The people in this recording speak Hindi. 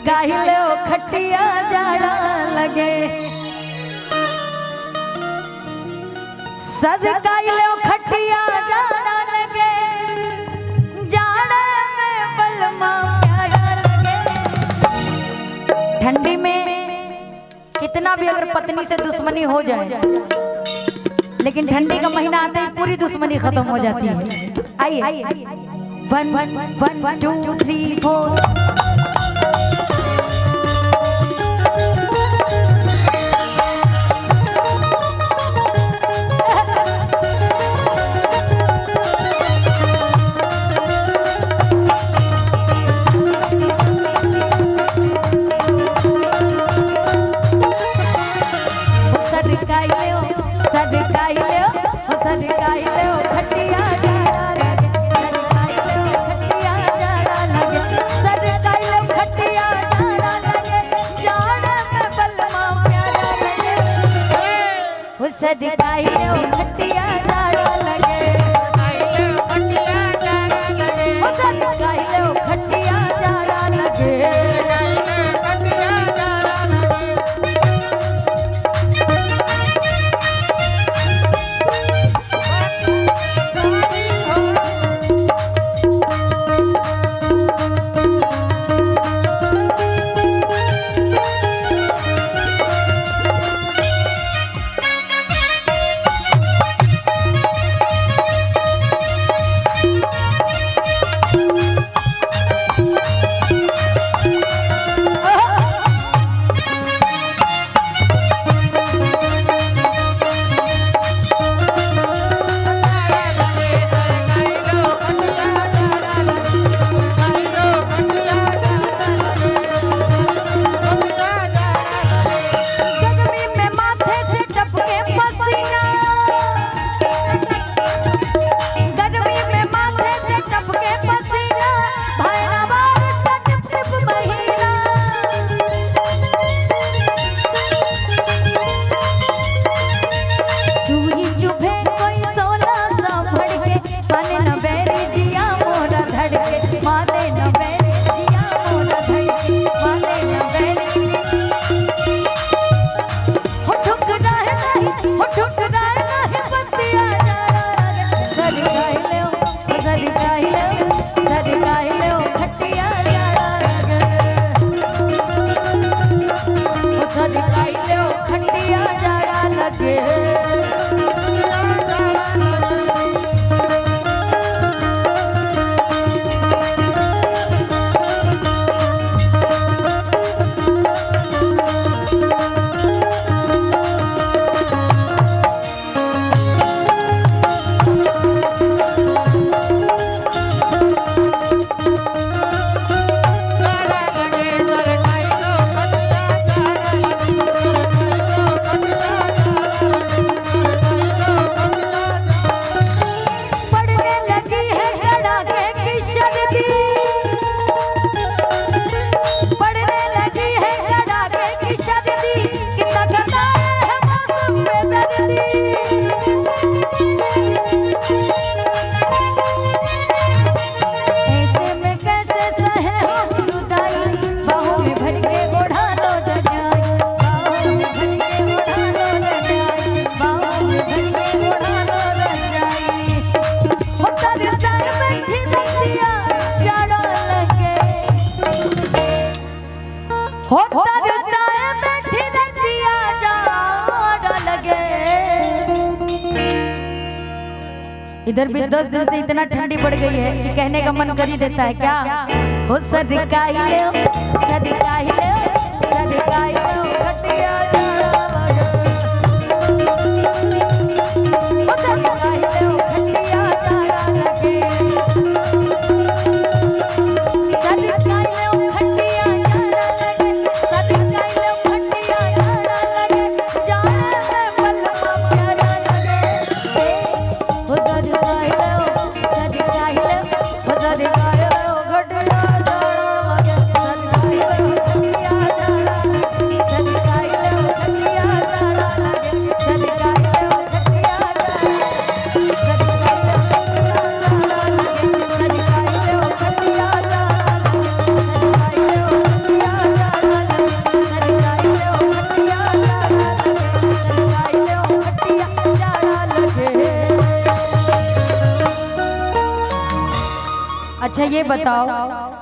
काहिले ओ खटिया जाड़ा लगे, सज काहिले ओ खटिया जाड़ा लगे, जाड़े में बलमा प्यारा लगे। ठंडी में कितना भी अगर पत्नी से दुश्मनी हो जाए, लेकिन ठंडी का महीना आते ही पूरी दुश्मनी खत्म हो जाती है। आइए 1 1 2 3 4 सज काहिले ओ खटिया जाड़ा लगे, सज काहिले ओ खटिया जाड़ा लगे। इधर भी 10 दिन से इतना ठंडी बढ़ गई है कि कहने का मन कर ही देता है क्या। हो सज काहिले खटिया जाड़ा लगे, हो सज काहिले खटिया जाड़ा लगे, सज काहिले खटिया जाड़ा लगे, सज काहिले खटिया जाड़ा लगे, जाड़े में बलमा प्यारा लगे। हो सज काहिले खटिया जाड़ा लगे, सज अच्छा ये बताओ